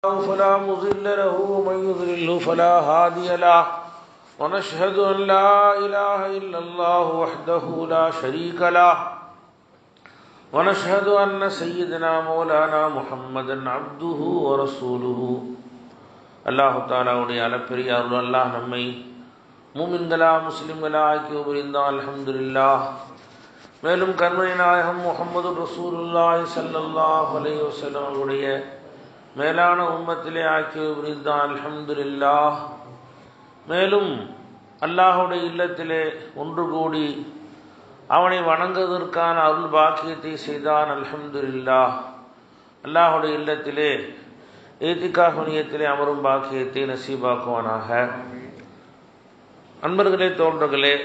فلا مضل له ومن يضلل فلا هادي له ونشهد أن لا إله إلا الله وحده لا شريك له ونشهد أن سيدنا مولانا محمدا عبده ورسوله அல்லாஹு தாலாவுடைய அளப்பெரிய அருள் அல்லாஹ் நம்மை மூமின்களா முஸ்லிம்களா ஆக்கி புரிந்தான் அல்ஹம்துலில்லாஹ். மேலும் கண்மணி நாயகம் முஹம்மது ரசூலுல்லாஹி ஸல்லல்லாஹு அலைஹி வஸல்லம் அவருடைய மேலான உம்மத்திலே ஆக்கி புரிந்தான் அல்ஹம்துலில்லாஹ். மேலும் அல்லாஹுடைய இல்லத்திலே ஒன்று கூடி அவனை வணங்குவதற்கான அருள் பாக்கியத்தை செய்தான் அல்ஹம்துலில்லாஹ். அல்லாஹுடைய இல்லத்திலே ஏத்திகாஃப் நியத்திலே அமரும் பாக்கியத்தை நசீபாக்குவானாக. அன்பர்களே, தோழர்களே,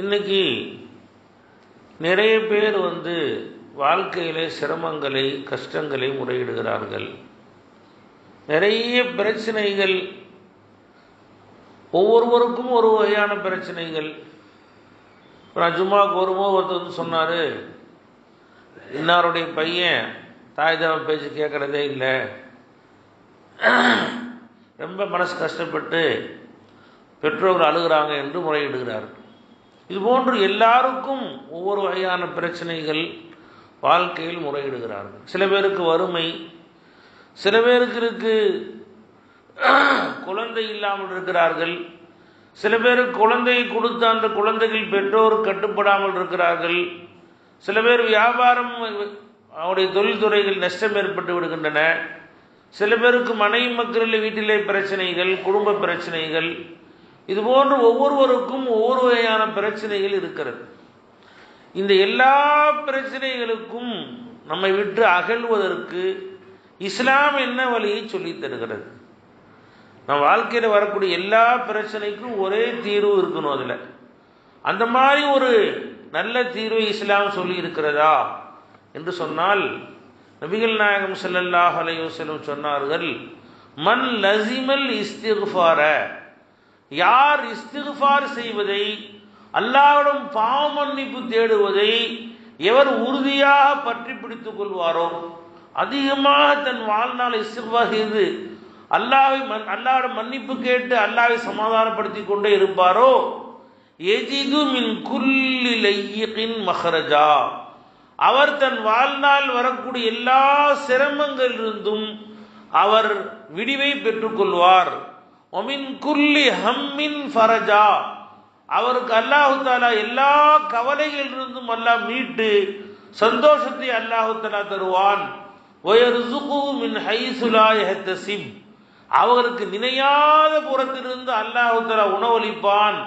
இன்னைக்கு நிறைய பேர் வாழ்க்கையிலே சிரமங்களை கஷ்டங்களை முறையிடுகிறார்கள். நிறைய பிரச்சனைகள், ஒவ்வொருவருக்கும் ஒரு வகையான பிரச்சனைகள். நான் ஜும்மாவுக்கு வரும்போது ஒருத்தர் சொன்னார், இன்னாருடைய பையன் தாய் தகவல் பேச்சு கேட்குறதே இல்லை, ரொம்ப மனசு கஷ்டப்பட்டு பெற்றோர்கள் அழுகிறாங்க என்று முறையிடுகிறார். இதுபோன்று எல்லாருக்கும் ஒவ்வொரு வகையான பிரச்சனைகள் வாழ்க்கையில் முறையிடுகிறார்கள். சில பேருக்கு வறுமை, சில பேருக்கு குழந்தை இல்லாமல் இருக்கிறார்கள், சில பேருக்கு குழந்தையை கொடுத்த அந்த குழந்தைகள் பெற்றோர் கட்டுப்படாமல் இருக்கிறார்கள், சில பேர் வியாபாரம் அவருடைய தொழில்துறைகள் நஷ்டம் ஏற்பட்டு விடுகின்றன, சில பேருக்கு மனைவி மக்களில் வீட்டிலே பிரச்சனைகள், குடும்ப பிரச்சனைகள். இதுபோன்று ஒவ்வொருவருக்கும் ஒவ்வொரு வகையான பிரச்சனைகள் இருக்கிறது. இந்த எல்லா பிரச்சனைகளுக்கும் நம்மை விட்டு அகழ்வதற்கு இஸ்லாம் என்ன வழியை சொல்லித் தருகிறது? நம்ம வாழ்க்கையில் வரக்கூடிய எல்லா பிரச்சனைக்கும் ஒரே தீர்வு இருக்கணும். அதில் அந்த மாதிரி ஒரு நல்ல தீர்வை இஸ்லாம் சொல்லி இருக்கிறதா என்று சொன்னால், நபிகள் நாயகம் ஸல்லல்லாஹு அலைஹி வஸல்லம் சொன்னார்கள், மன் லஸிமல் இஸ்திக்ஃபார, யார் இஸ்திக்ஃபார் செய்வதை, அல்லாஹ்விடம் பாவ மன்னிப்பு தேடுவதை எவர் உறுதியாக பற்றி பிடித்துக் கொள்வாரோ, அதிகமாக தன் வாழ்நாள் இஸ்திக்ஃபார் செய்து அல்லாஹ்விடம் மன்னிப்பு கேட்டு அல்லாஹ்வை சமாதானப்படுத்தி கொண்டே இருப்பாரோ, யஜிது மின் குல்லி லையிகின் மஹ்ரஜா, அவர் தன் வாழ்நாள் வரக்கூடிய எல்லா சிரமங்களிலிருந்தும் அவர் விடிவை பெற்றுக்கொள்வார். ஒமின் குல்லி ஹம்மின் ஃபரஜா, அவருக்கு அல்லாஹு தாலா எல்லா கவலைகளிலிருந்தும் அல்லாஹ் மீட்டு சந்தோஷத்தை அல்லாஹு தாலா தருவான். வயர்ஸுகு மின் ஹைஸு லா யஹ்தஸிப், அவருக்கு நினையாத புறத்திலிருந்து அல்லாஹு தாலா உணவளிப்பான்,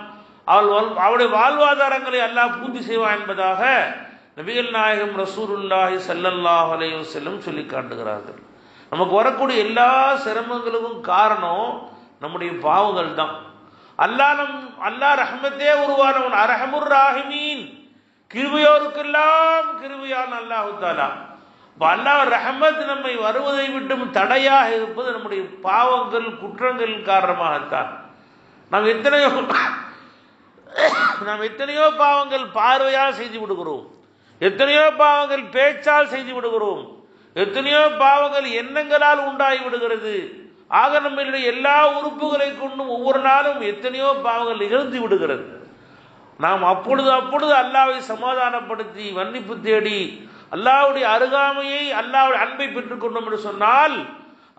அவருடைய வாழ்வாதாரங்களை அல்லாஹ் பூர்த்தி செய்வான் என்பதாக நபிகள் நாயகம் ரசூலுல்லாஹி ஸல்லல்லாஹு அலைஹி வஸல்லம் சொல்லி காட்டுகிறார்கள். நமக்கு வரக்கூடிய எல்லா சிரமங்களுக்கும் காரணம் நம்முடைய பாவங்கள் தான். அல்லாஹ் ரஹ்மத்தே உருவானவன், அரஹமுர் ராஹிமீன், கிருபையோருக்கெல்லாம் கிருபையான அல்லாஹு தாலா. அல்லாஹ் ரஹமத் நம்மை வருவதை விட்டும் தடையாக இருப்பது நம்முடைய பாவங்கள் குற்றங்கள் காரணமாகத்தான். நாம் எத்தனையோ பாவங்கள் பார்வையால் செய்து விடுகிறோம், எத்தனையோ பாவங்கள் பேச்சால் செய்து விடுகிறோம், எத்தனையோ பாவங்கள் எண்ணங்களால் உண்டாகி விடுகிறது. ஆக நம்மளுடைய எல்லா உறுப்புகளை கொண்டும் ஒவ்வொரு நாளும் எத்தனையோ பாவங்கள் நிகழ்ந்து விடுகிறது. நாம் அப்பொழுது அல்லாஹ்வை சமாதானப்படுத்தி மன்னிப்பு தேடி அல்லாஹ்வுடைய அருகாமையை, அல்லாஹ்வுடைய அன்பை பெற்றுக்கொண்டோம் என்று சொன்னால்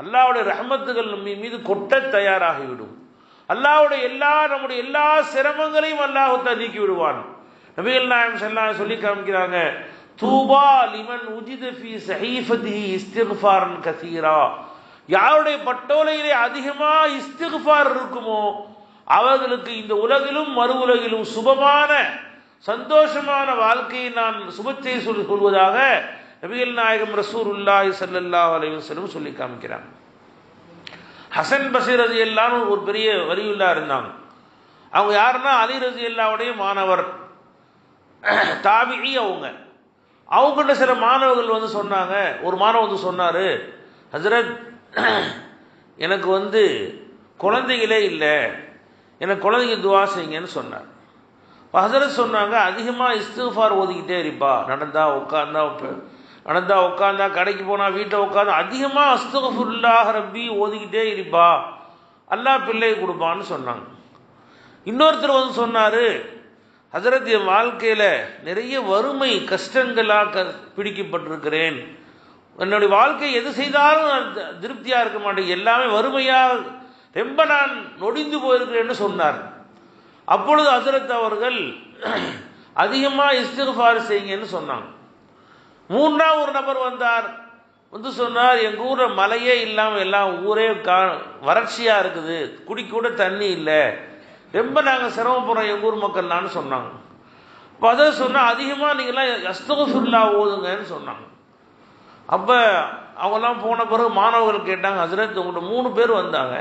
அல்லாஹ்வுடைய ரஹமத்துகள் நம்ம மீது கொட்ட தயாராகிவிடும். நம்முடைய எல்லா சிரமங்களையும் அல்லாஹ் நீக்கி விடுவான். நபிகள் நாயகம் ஸல்லல்லாஹு அலைஹி சொல்லி காமிக்கிறாங்க, தூபா லிமன் உஜித ஃபீ ஸஹீஃபதிஹி இஸ்திக்ஃபாரன் கஸீரா, யாருடைய பட்டோலையிலே அதிகமா இஸ்திக்ஃபார் இருக்குமோ அவர்களுக்கு இந்த உலகிலும் மறு உலகிலும் சுபமான சந்தோஷமான வாழ்க்கையை நான் சுபத்தை சொல்வதாக நபிகள் நாயகம் ரசூலுல்லாஹி ஸல்லல்லாஹு அலைஹி வஸல்லம் சொல்லி காமிக்கிறாங்க. ஹசன் பஸ்ரி ரலியல்லாஹு அன்ஹு ஒரு பெரிய வலியுல்லா இருந்தாங்க. அவங்க யாருன்னா அலி ரலியல்லாஹுடைய மாணவர், தாபிஈ. அவங்கள்ட்ட சில மாணவர்கள் சொன்னாங்க, ஒரு மாணவர் சொன்னார், ஹஜ்ரத், எனக்கு குழந்தைகளே இல்லை, எனக்கு குழந்தைங்க துவா செய்யுங்கன்னு சொன்னார். ஹஜ்ரத் சொன்னாங்க, அதிகமாக இஸ்திக்ஃபார் ஓதிக்கிட்டே இருப்பா, நடந்தா உட்கார்ந்தா நடந்தா உட்காந்தா கடைக்கு போனால் வீட்டில் உட்காந்து அதிகமாக அஸ்தக்ஃபிருல்லாஹ் ரப்பி ஓதிக்கிட்டே இருப்பா, அல்லாஹ் பிள்ளை கொடுப்பான்னு சொன்னாங்க. இன்னொருத்தர் வந்து சொன்னார், ஹஜரத் என் வாழ்க்கையில் நிறைய வறுமை கஷ்டங்களாக பிடிக்கப்பட்டிருக்கிறேன், என்னுடைய வாழ்க்கை எது செய்தாலும் நான் திருப்தியாக இருக்க மாட்டேன், எல்லாமே வறுமையாக ரொம்ப நான் நொடிந்து போயிருக்கிறேன்னு சொன்னார். அப்பொழுது ஹஜரத் அவர்கள் அதிகமாக இஸ்திக்ஃபார் செய்யுங்கன்னு சொன்னாங்க. மூன்றாவது ஒரு நபர் வந்தார், வந்து சொன்னார், எங்கள் ஊரில் மழையே இல்லாமல் எல்லாம் ஊரே வறட்சியாக இருக்குது, குடிக்கூட தண்ணி இல்லை, ரொம்ப நாங்கள் சிரமப்படுறோம் எங்கள் ஊர் மக்கள்லான்னு சொன்னாங்க. இப்போ அதை சொன்னால் அதிகமாக நீங்கள்லாம் அஸ்தக்ஃபிருல்லாஹ் ஓதுங்கன்னு சொன்னாங்க. அப்போ அவங்கெல்லாம் போன பிறகு மாணவர்கள் கேட்டாங்க, ஹஜரத் உங்கள்கிட்ட 3 பேர் வந்தாங்க,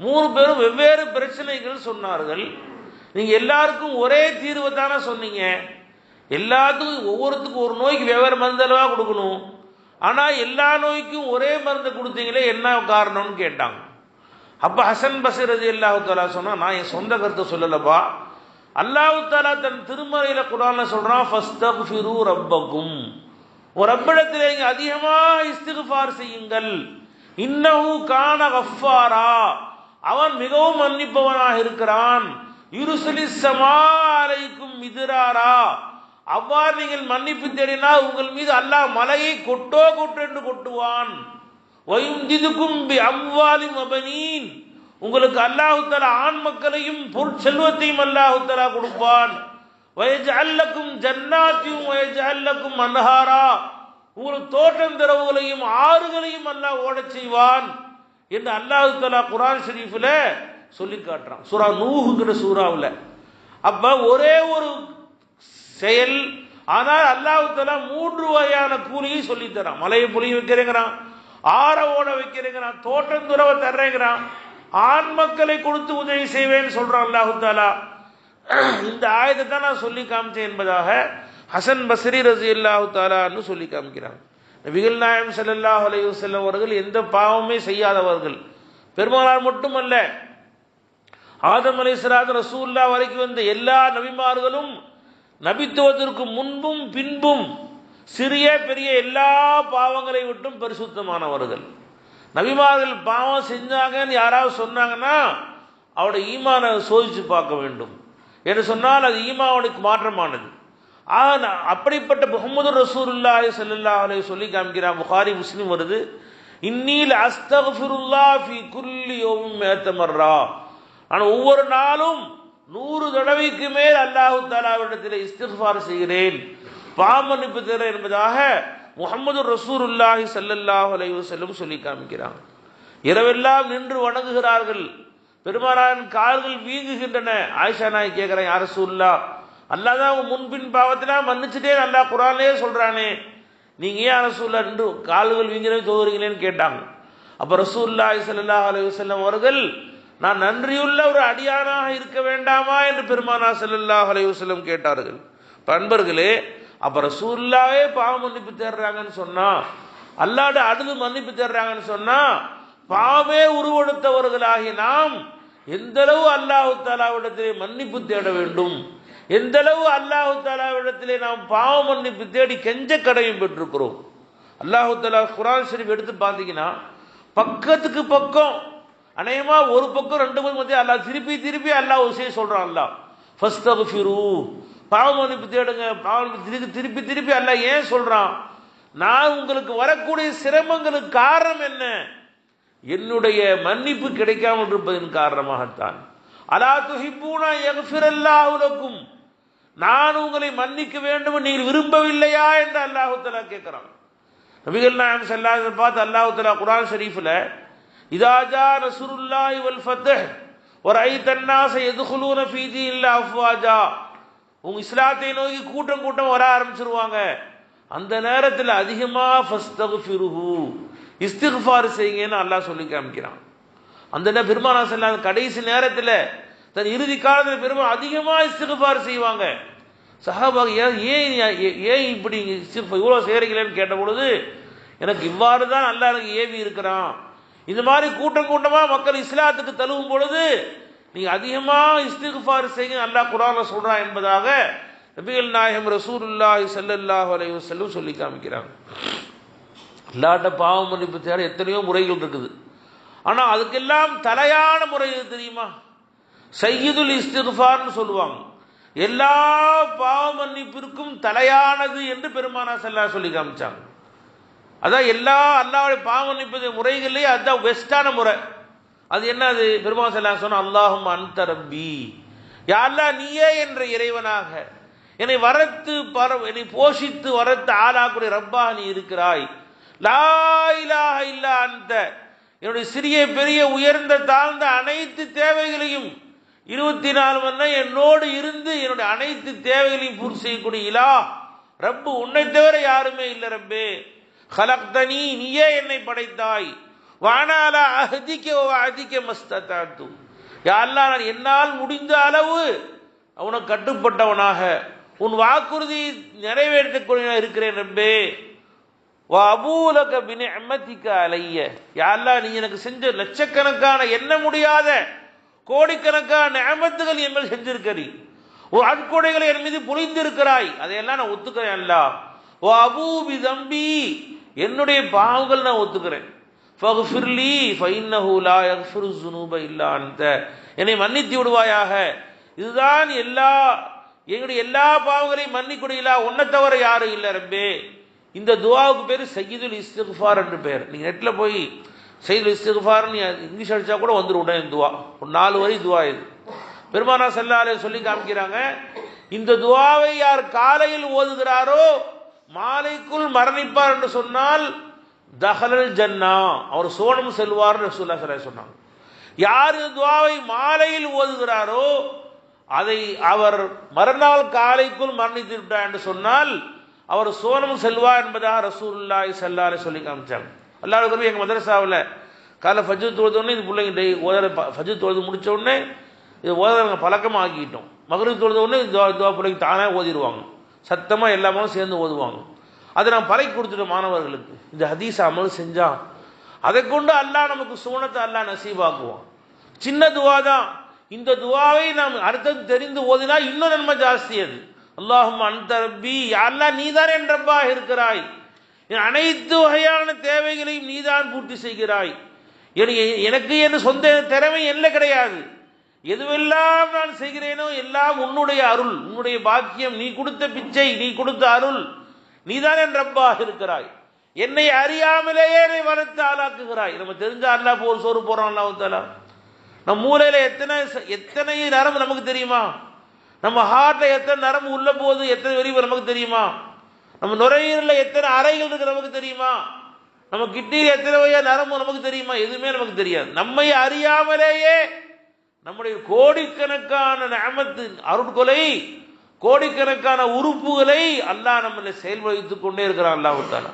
3 பேரும் வெவ்வேறு பிரச்சனைகள் சொன்னார்கள், நீங்கள் எல்லாருக்கும் ஒரே தீர்வை தானே சொன்னீங்க, எல்லாத்துக்கும் ஒவ்வொருத்துக்கும் ஒரு நோய்க்கு வெவ்வேறு மருந்தளவாக கொடுக்கணும், ஆனால் எல்லா நோய்க்கும் ஒரே மருந்து கொடுத்தீங்களே என்ன காரணம்னு கேட்டாங்க. அப்போ ஹசன் பஸ்ரி ரலியல்லாஹு தஆலா சொன்னா, நான் என் சொந்த கருத்தை சொல்லலப்பா, அல்லாஹ் தஆலா தன் திருமறையில் குர்ஆன்ல சொல்றான், ஃபஸ்தக்ஃபிரு ரப்பக்கும், ஒரு ரப்பிடத்தில் நீங்க அதிகமாக இஸ்திக்ஃபார் செய்யுங்கள், இன்னஹு கான கஃபாரா, அவன் மிகவும் மன்னிப்பவனாக இருக்கிறான், யுர்சிலிஸ் ஸமா அலைக்கும் மித்ராரா, அவ்வாறு நீங்கள் மன்னிப்பு தேடினால் உங்கள் மீது அல்லாஹ் மலையை கொட்டோ கொட்டென்று கொட்டுவான், வயும்திதுக்கும் பி அம்வாலின் வபனீன், உங்களுக்கு அல்லாஹ் தஆலா ஆண் மக்களையும் பொருட்செல்வத்தையும் அல்லாஹ் தஆலா கொடுப்பான், வயஜஅல் லக்கும் ஜன்னாத்தின் வயஜஅல் லக்கும் அன்ஹாரா, உங்களுக்கு தோட்டம் திறவுகளையும் ஆறுகளையும் அல்லாஹ் ஓடச் செய்வான் என்று அல்லாஹ் தஆலா குர்ஆன் ஷரீஃபில் சொல்லி காட்டுறான், சூரா நூஹ்ங்கிற சூறாவில். அப்ப ஒரே ஒரு செயல், ஆனால் அல்லாஹ் தஆலா 3 வகையான கூலியை சொல்லி தரான். மலையை பொழிய வைக்கிறேங்கிறான், ஆற ஓட வைக்கிறேங்கிறான், தோட்டம் துறவ தர்றேங்கிறான், ஆண் மக்களை கொடுத்து உதவி செய்வேன்னு சொல்றான் அல்லாஹ் தஆலா. இந்த ஆயத்தை தான் நான் சொல்லி காமிச்சேன் என்பதாக ஹசன் பஸ்ரி ரலியல்லாஹு தஆலான்னு சொல்லி காமிக்கிறாங்க. நபிகள் நாயகம் ஸல்லல்லாஹு அலைஹி வஸல்லம் அவர்கள் எந்த பாவமே செய்யாதவர்கள், பெருமானார் மட்டுமல்ல, ஆதம் அலைஹிஸ்ஸலாத்து ரசூலுல்லாஹ் வரைக்கும் வந்த எல்லா நபிமார்களும் நபித்துவத்திற்கு முன்பும் பின்பும் சிறிய பெரிய எல்லா பாவங்களை விட்டும் பரிசுத்தமானவர்கள். நபிமார்கள் பாவம் செஞ்சாங்கன்னு யாராவது சொன்னாங்கன்னா அவருடைய ஈமானை சோதிச்சு பார்க்க வேண்டும் என்று சொன்னால் அது ஈமானுக்கு மாற்றமானது. அப்படிப்பட்ட முஹம்மது ரசூலுல்லாஹி ஸல்லல்லாஹு அலைஹி சொல்லி காமிக்கிறார், புகாரி முஸ்லிம் வருது, இன்னீல் அஸ்தக்ஃபிருல்லாஹ் ஃபீ குல்லி யௌமின் மிஅத மர்ரா, நான் ஒவ்வொரு நாளும் 100 தடவைக்கு மேல் அல்லாஹ் தஆலாவிடத்தில் இஸ்திக்ஃபார் செய்கிறேன், பாவமன்னிப்பு தேடுகிறேன் என்பதாக முஹம்மது ரசூலுல்லாஹி ஸல்லல்லாஹு அலைஹி வஸல்லம் சொல்லி காமிக்கிறாங்க. இரவெல்லாம் நின்று வணங்குகிறார்கள், பெருமானாரின் கால்கள் வீங்குகின்றன. ஆயிஷா நாய் கேட்கிறேன், யார் ரசூலுல்லாஹ், அல்லாஹ் தான் முன்பின் பாவத்திலாம் மன்னிச்சுட்டே அல்லாஹ் குர்ஆன்லயே சொல்றானே, நீங்க ஏன் ரசூலுல்லாஹ் நின்று கால்கள் வீங்கிறே தோதுறீங்களேன்னு கேட்டாங்க. அப்ப ரசூலுல்லாஹி ஸல்லல்லாஹு அலைஹி வஸல்லம் அவர்கள், நான் நன்றியுள்ள ஒரு அடியானாக இருக்க வேண்டாமா என்று பெருமானார் ஸல்லல்லாஹு அலைஹி வஸல்லம் கேட்டார்கள். அன்பர்களே, அப்ப ரசூலுல்லாஹே பாவ மன்னிப்பு தேடுறாங்கன்னு சொன்னா, அல்லாஹ்ட அழுது மன்னிப்பு தேடுறாங்கன்னு சொன்னா, பாவே உருவெடுத்தவர்களாகி நாம் எந்த அளவு அல்லாஹ் தஆலாவிடத்திலே மன்னிப்பு தேட வேண்டும், எந்த அளவு அல்லாஹ் தஆலாவிடத்திலே நாம் பாவ மன்னிப்பு தேடி கெஞ்ச கடமை பெற்றிருக்கிறோம். அல்லாஹ் தஆலா குர்ஆன் ஷரீஃப் எடுத்து பார்த்தீங்கன்னா பக்கத்துக்கு பக்கம் அநேகமா ஒரு பக்கம் 2 பக்கம் மத்திய அல்லாஹ் திருப்பி திருப்பி அல்லாஹ் ஒரு செய்தி சொல்றான். அல்லாஹ் ஃபஸ்தக்ஃபிரு, பாவ மன்னிப்பு தேடுங்க, திருப்பி திருப்பி அல்லாஹ் ஏன் சொல்றான், நான் உங்களுக்கு வரக்கூடிய சிரமங்களுக்கு காரணம் என்ன, என்னுடைய மன்னிப்பு கிடைக்காமல் இருப்பதன் காரணமாகத்தான். அலா துஹிப்பூனா யக்ஃபிரல்லாஹு லக்கும், நான் உங்களை மன்னிக்க வேண்டும் நீங்கள் விரும்பவில்லையா என்று அல்லாஹ் தஆலா கேட்கிறான். நபிகள் நாயகம் ஸல்லல்லாஹு அலைஹி வஸல்லம் பார்த்து அல்லாஹ் தஆலா குர்ஆன் ஷரீஃபில், இதா ஜா நஸ்ருல்லாஹி வல் ஃபத்ஹ் வரைத்தன் நாஸ யதுகுலூன ஃபீ தீனில்லாஹி அஃப்வாஜா, உங்க இஸ்லாத்தை நோக்கி கூட்டம் கூட்டம் வர ஆரம்பிச்சிருவாங்க, அந்த நேரத்தில் அதிகமாக ஃபஸ்தக்ஃபிருஹு, இஸ்திக்ஃபார் செய்யுங்கன்னு அல்லாஹ் சொல்லி காமிக்கிறான். அந்த பெருமானார் ஸல்லல்லாஹு அலைஹி கடைசி நேரத்தில் தன் இறுதி காலத்தில் பெருமாள் அதிகமாக இஸ்திக்ஃபார் செய்வாங்க. சஹாபாக ஏன் இப்படி இவ்வளோ செய்கிறீங்களேன்னு கேட்ட பொழுது, எனக்கு இவ்வாறு தான் அல்லாஹ் எனக்கு ஏவி இருக்கிறான், இந்த மாதிரி கூட்டம் கூட்டமாக மக்கள் இஸ்லாத்துக்கு தழுவும் பொழுது நீங்கள் அதிகமாக இஸ்திக்ஃபார் செய்யுங்க அல்லாஹ் குர்ஆன்ல சொல்றான் என்பதாக நபிகள் நாயகம் ரசூலுல்லாஹி ஸல்லல்லாஹு அலைஹி வஸல்லம் சொல்லி காமிக்கிறாங்க. அல்லாஹ்ட்ட பாவ மன்னிப்பு தேட எத்தனையோ முறைகள் இருக்குது. ஆனால் அதுக்கெல்லாம் தலையான முறை எது தெரியுமா? சையதுல் இஸ்திக்ஃபார்னு சொல்லுவாங்க. எல்லா பாவ மன்னிப்பிற்கும் தலையானது என்று பெருமானா ஸல்லல்லாஹு சொல்லி காமிச்சாங்க. அதான் எல்லா அல்லாஹ்வுடைய பாவ மன்னிப்பு முறைகளே அதுதான் பெஸ்டான முறை. அது என்னது? பெருமானா ஸல்லல்லாஹு சொன்ன அல்லாஹும்ம அன்த ரப்பி, யா அல்லாஹ் நீயே என்ற இறைவனாக என்னை என்னை போஷித்து வரத்து ஆளாக்கூடிய ரப்பாக நீ இருக்கிறாய். லா இலாஹ இல்லா அன்த, என்னுடைய சிறிய பெரிய உயர்ந்த தாழ்ந்த அனைத்து தேவைகளையும் 24 மணி நேரம் என்னோடு இருந்து என்னுடைய அனைத்து தேவைகளையும் பூர்த்தி செய்யக்கூடிய இலா ரப்பு உன்னை தவிர யாருமே இல்லை. ரப்பே ஹலக்தனி, நீயே என்னை படைத்தாய். வானாலா அஹதிக்க அஹதிக்க மஸ்ததாத்து, யா அல்லாஹ் நான் என்னால் முடிந்த அளவு உனக்கு கட்டுப்பட்டவனாக உன் வாக்குறுதி நிறைவேற்றக்கூடிய இருக்கிறேன். ரப்பே வா அபூலக பினிஅமதிக அலைய, யா அல்லாஹ் நீ எனக்கு செஞ்ச லட்சக்கணக்கான எண்ண முடியாத கோடிக்கணக்கான நிஅமத்துகள் என் மேல் செஞ்சிருக்கிறீ, ஒரு அற்கொடைகளை என் மீது புரிந்திருக்கிறாய், அதையெல்லாம் நான் ஒத்துக்கிறேன். அல்லாஹ் வா அபூ பிதம்பி, என்னுடைய பாவங்கள் நான் ஒத்துக்கிறேன். ஃபக்ஃபிர்லி ஃபஇன்னஹு லா யக்ஃபிரு ஸுனூப இல்லா அன்த, என்னை மன்னித்து விடுவாயாக. இதுதான் எங்களுடைய எல்லா பாவங்களையும் மன்னிக்கூடியலா, உன்னை தவிர யாரும் இல்லை. ரப்பே இந்த துஆவுக்கு பேர் சையதுல் இஸ்திக்ஃபார் என்று பேர். நீங்கள் நெட்டில் போய் சையதுல் இஸ்திக்ஃபார்னு இங்கிலீஷ் அடித்தா கூட வந்துடும் உடனே துஆ. ஒரு 4 வரி துஆ இது. பெருமானா ஸல்லல்லாஹு அலைஹி சொல்லி காமிக்கிறாங்க, இந்த துஆவை யார் காலையில் ஓதுகிறாரோ மாலைக்குள் மரணிப்பார் என்று சொன்னால் தஹலல் ஜன்னா, அவர் சோனம் செல்வார் ரசூலுல்லாஹி ஸல்லல்லாஹு அலைஹி சொன்னாங்க. யார் இந்த துஆவை மாலையில் ஓதுகிறாரோ அதை அவர் மறுநாள் காலைக்குள் மரணித்து விட்டார் என்று சொன்னால் அவர் சோனம் செல்வார் என்பதாக ரசூலுல்லாஹி ஸல்லல்லாஹு அலைஹி சொல்லி காமிச்சாங்க. அல்லாஹ் கருவி எங்கள் மதரசாவில் காலை ஃபஜ்ர் தொழுத உடனே இது பிள்ளைங்க ஓத ஃபஜ்ர் தொழுது முடித்த உடனே இது ஓதுறவங்க பழக்கமாக ஆக்கிட்டோம். மக்ரிப் தொழுத உடனே துஆ பிள்ளைங்க தானாக ஓதிடுவாங்க, சத்தமாக எல்லாமே சேர்ந்து ஓதுவாங்க. அதை நான் பழக்கி கொடுத்துட்டோம் மாணவர்களுக்கு. இந்த ஹதீஸ் அமல் செஞ்சா அதை கொண்டு அல்லாஹ் நமக்கு சுவனத்தை அல்லாஹ் நசீபாக்குவான். சின்ன துஆ தான். இந்த துஆவை நாம் அர்த்தம் தெரிந்து ஓதினா இன்னும் நன்மை ஜாஸ்தி. அது அல்லாஹும்ம அன்த ரப்பி, யா அல்லாஹ் நீதான் என் ரப்பாக இருக்கிறாய், என் அனைத்து வகையான தேவைகளையும் நீதான் பூர்த்தி செய்கிறாய். எனக்கு என் சொந்த திறமை என்ன கிடையாது, எதுவெல்லாம் நான் செய்கிறேனோ எல்லாம் உன்னுடைய அருள், உன்னுடைய பாக்கியம், நீ கொடுத்த பிச்சை, நீ கொடுத்த அருள், நீதான் என் ரப்பாக இருக்கிறாய். என்னை அறியாமலேயே என்னை வளர்த்து ஆளாக்குகிறாய். நம்ம தெரிஞ்ச அல்லாஹ் போர் சோறு போறோம். அல்லாஹ் தஆலா நம்ம மூளையில எத்தனை நரம்பு நமக்கு தெரியுமா? நம்ம ஹார்ட்ல எத்தனை நரம்பு உள்ள போது எத்தனை விரிவு நமக்கு தெரியுமா? நம்ம நுரையீரல எத்தனை அறைகள் இருக்கு நமக்கு தெரியுமா? நம்ம கிட்னியில் எத்தனை வகையா நரம்பு நமக்கு தெரியுமா? எதுவுமே நமக்கு தெரியாது. நம்மை அறியாமலேயே நம்முடைய கோடிக்கணக்கான நிஅமத்து அருட்கொலை, கோடிக்கணக்கான உறுப்புகளை அல்லாஹ் நம்மளை செயல்படுத்திக் கொண்டே இருக்கிறான். அல்லாஹ் தஆலா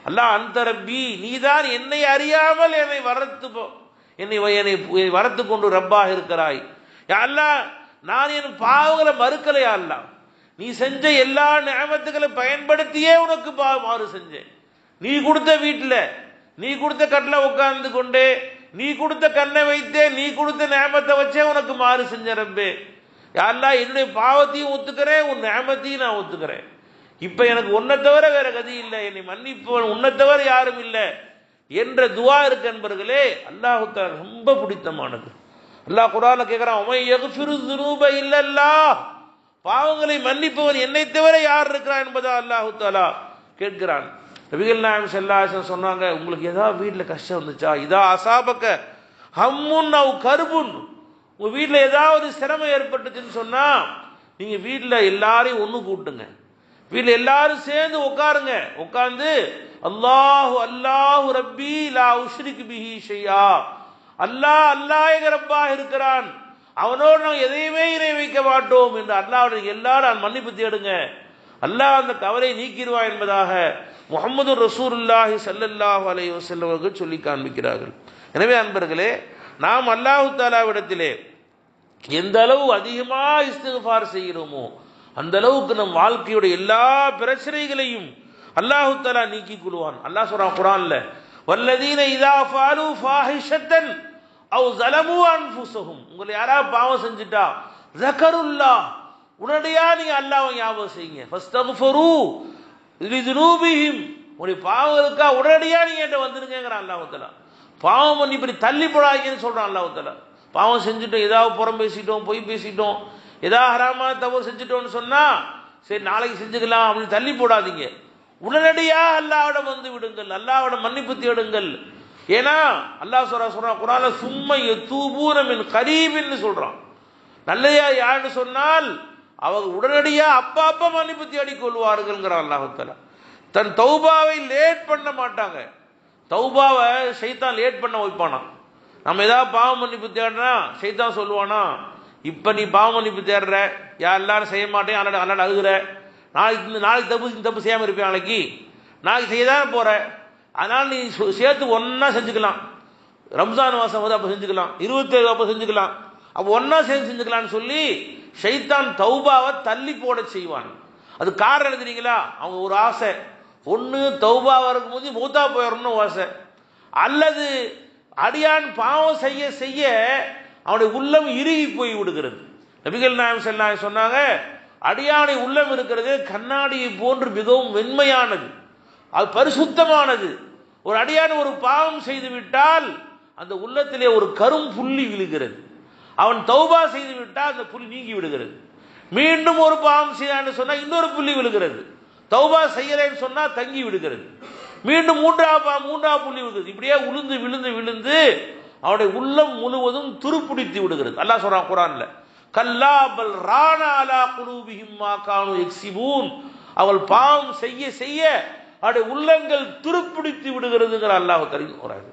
அல்லாஹ் அன்த ரப்பி, நீதான் என்னை அறியாமல் என்னை வரத்து கொண்டு ரப்பாக இருக்கிறாய். யா அல்லாஹ் நான் என் பாவங்களை மறுக்கலையா அல்லாஹ், நீ செஞ்ச எல்லா நிஅமத்துகளை பயன்படுத்தியே உனக்கு மாறு செஞ்சேன். நீ கொடுத்த வீட்டில், நீ கொடுத்த கட்டில் உட்கார்ந்து கொண்டே, நீ கொடுத்த கண்ணை வைத்தே, நீ கொடுத்த நிஅமத்தை வச்சே உனக்கு மாறு செஞ்ச ரப்பே. யா அல்லாஹ் என்னுடைய பாவத்தையும் ஒத்துக்கிறேன், உன் நிஅமத்தையும் நான் ஒத்துக்கிறேன். இப்ப எனக்கு உன்னை தவிர வேற கதி இல்லை, என்னை மன்னிப்பவன் உன்னை தவிர யாரும் இல்லை என்ற துஆ இருக்கு என்பர்களே. அல்லாஹ் தஆலா ரொம்ப பிடித்தமானது. அல்லாஹ் குர்ஆன்ல கேட்கிறான், உமை யக்ஃபிரு ஸுனூப இல்லல்லாஹ், பாவங்களை மன்னிப்பவன் என்னை தவிர யார் இருக்கிறான் என்பதா அல்லாஹ் தஆலா கேட்கிறான். நபிகள் நாயகம் ஸல்லல்லாஹு அலைஹி வஸல்லம் சொன்னாங்க, உங்களுக்கு ஏதாவது வீட்டில் கஷ்டம் வந்துச்சா, இதா அசாபக ஹம்முன் அவ் கர்புன், உங்க வீட்டில் ஏதாவது சிரமம் ஏற்பட்டுச்சுன்னு சொன்னா நீங்க வீட்டில் எல்லாரையும் ஒன்று கூட்டுங்க, வீட்டில் எல்லாரும் சேர்ந்து உட்காருங்க. உட்கார்ந்து அல்லாஹு அல்லாஹு ரப்பி லா உஷ்ரிக் பிஹி ஷையா, அல்லாஹ் அல்லாஹ் எங்க ரப்பாக இருக்கிறான், அவனோடு நாம் எதையுமே இணை வைக்க மாட்டோம் என்று அல்லாஹ்வுடைய எல்லாரும் மன்னிப்பு தேடுங்க, அல்லாஹ் அந்த கவலை நீக்கிடுவான் என்பதாக முஹம்மது ரசூலுல்லாஹி ஸல்லல்லாஹு அலைஹி வஸல்லம் அவர்கள் சொல்லி காண்பிக்கிறார்கள். எனவே அன்பர்களே, நாம் அல்லாஹ் தஆலாவிடத்திலே எந்த அளவு அதிகமாக இஸ்திக்ஃபார் செய்கிறோமோ அந்த அளவுக்கு நம் வாழ்க்கையுடைய எல்லா பிரச்சனைகளையும் அல்லாஹ் தஆலா நீக்கிக் கொள்வான். அல்லாஹ் சொல்றான் குர்ஆன்ல, வல்லதீன இதா ஃபாலு ஃபாஹிஷத்தன் அவ் ஸலமு அன்ஃபுஸஹும், உங்களை யாராவது பாவம் செஞ்சுட்டா ஸக்கருல்லாஹ், உடனடியா நீங்க அல்லாஹ்வை ஞாபகம் செய்யுங்க. ஃபஸ்தக்ஃபிரு லிதுனூபிஹிம், உங்களுடைய பாவங்களுக்கா உடனடியா நீங்க என்கிட்ட வந்துருங்கிறான் அல்லாஹ் தஆலா. பாவம் பண்ணி இப்படி தள்ளி போடாதீங்கன்னு சொல்றான் அல்லாஹ் தஆலா. பாவம் செஞ்சுட்டோம், ஏதாவது புறம் பேசிட்டோம், பொய் பேசிட்டோம், ஏதாவது ஹராமா தவறு செஞ்சுட்டோம்னு சொன்னா சரி நாளைக்கு செஞ்சுக்கலாம் அப்படின்னு தள்ளி போடாதீங்க. உடனடியா அல்லாஹ்விடம் வந்து விடுங்கள், அல்லாஹ்விடம் மன்னிப்பு தேடுங்கள். ஏன்னா அல்லாஹ் சொல்றான் குர்ஆன்ல சும்மா யதூபூன மின் கரீபின்னு சொல்றான். நல்லையா யாருன்னு சொன்னால் அவங்க உடனடியா அப்ப மன்னிப்பு தேடிக் கொள்வார்கள்ங்கிறான் அல்லாஹ் தஆலா. தன் தௌபாவை லேட் பண்ண மாட்டாங்க. தௌபாவை ஷைத்தான் லேட் பண்ண வைப்பானா. நம்ம ஏதாவது பாவ மன்னிப்பு தேடுனா ஷைத்தான் சொல்லுவானா, இப்ப நீ பாவ மன்னிப்பு தேடுற, எல்லாரும் செய்ய மாட்டேன் அல்லாட அழுகுற, நாளைக்கு தப்பு செய்யாம இருப்பேன், நாளைக்கு செய்யதான் போற, அதனால நீ சேர்த்து ஒன்னா செஞ்சுக்கலாம். ரம்ஜான் மாசம் வந்து அப்ப செஞ்சுக்கலாம், 27 அப்ப செஞ்சுக்கலாம், அப்ப ஒன்னா சேர்ந்து செஞ்சுக்கலாம்னு சொல்லி ஷைத்தான் தௌபாவை தள்ளி போட செய்வான். அது காரணம் என்ன தெரியுங்களா? அவங்க ஒரு ஆசை, ஒன்னு தௌபா இருக்கும்போது மூத்தா போயிடணும்னு ஆசை, அல்லது அடியான் பாவம் செய்ய செய்ய அவனுடைய உள்ளம் இறுகி போய் விடுகிறது. நபிகள் நாயகம் ஸல்லல்லாஹு அலைஹி சொன்னாங்க, அடியானை உள்ளம் இருக்கிறது கண்ணாடியை போன்று மிகவும் வெண்மையானது, அது பரிசுத்தமானது. ஒரு அடியான் ஒரு பாவம் செய்து விட்டால் அந்த உள்ளத்திலே ஒரு கரும் புள்ளி விழுகிறது. அவன் தௌபா செய்து விட்டால் அந்த புள்ளி நீங்கி விடுகிறது. மீண்டும் ஒரு பாவம் செய்யான்னு சொன்னா இன்னொரு புள்ளி விழுகிறது. தௌபா செய்யறேன்னு சொன்னா தங்கி விடுகிறது. மீண்டும் மூன்றாவது புள்ளி விழுகிறது. இப்படியே விழுந்து விழுந்து விழுந்து அவனுடைய உள்ளம் முழுவதும் துருப்பிடித்து விடுகிறது. அல்லாஹ் சொல்றான் குர்ஆன்ல, கல்லா பல் ரானா அலா குலூபிஹிம் மா கானூ யக்ஸிபூன், அவள் பாவம் செய்ய செய்ய அவருடைய உள்ளங்கள் துருப்பிடித்து விடுகிறதுங்கிற அல்லாஹ் தெரிவிக்கிறார்.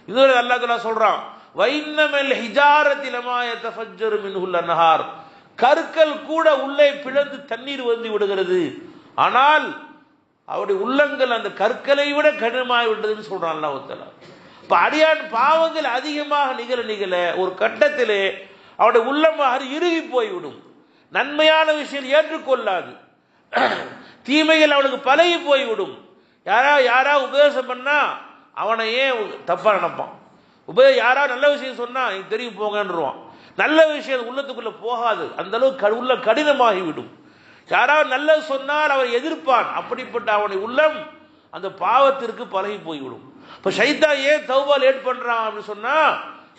இதுவரை அல்லாஹ் தஆலா சொல்றான், வைன்னமல் ஹிஜாரத்தி லமா யதஃபஜ்ஜரு மின்ஹுல் அன்ஹார், கற்கள் கூட உள்ளே பிளந்து தண்ணீர் வந்து விடுகிறது, ஆனால் அவருடைய உள்ளங்கள் அந்த கற்களை விட கடினமாகி விட்டதுன்னு சொல்றான் அல்லாஹ் தஆலா. இப்ப அடியான் பாவங்கள் அதிகமாக நிகழ நிகழ ஒரு கட்டத்திலே அவருடைய உள்ளமாக இறுகி போய்விடும். நன்மையான விஷயம் ஏற்றுக்கொள்ளாது, தீமைகள் அவனுக்கு பழகி போய்விடும். யாரா உபதேசம் பண்ணா அவனை ஏன் தப்பா நினைப்பான், யாரா நல்ல விஷயம் சொன்னா எனக்கு தெரியும் போங்கன்றுவான். நல்ல விஷயம் உள்ளத்துக்குள்ள போகாது, அந்த அளவுக்கு உள்ள கடினமாகிவிடும். யாராவது நல்லது சொன்னால் அவர் எதிர்ப்பான், அப்படிப்பட்ட அவனுடைய உள்ளம் அந்த பாவத்திற்கு பழகி போய்விடும். இப்ப ஷைத்தான் ஏன் தௌபா லேட் பண்றான் அப்படின்னு சொன்னா,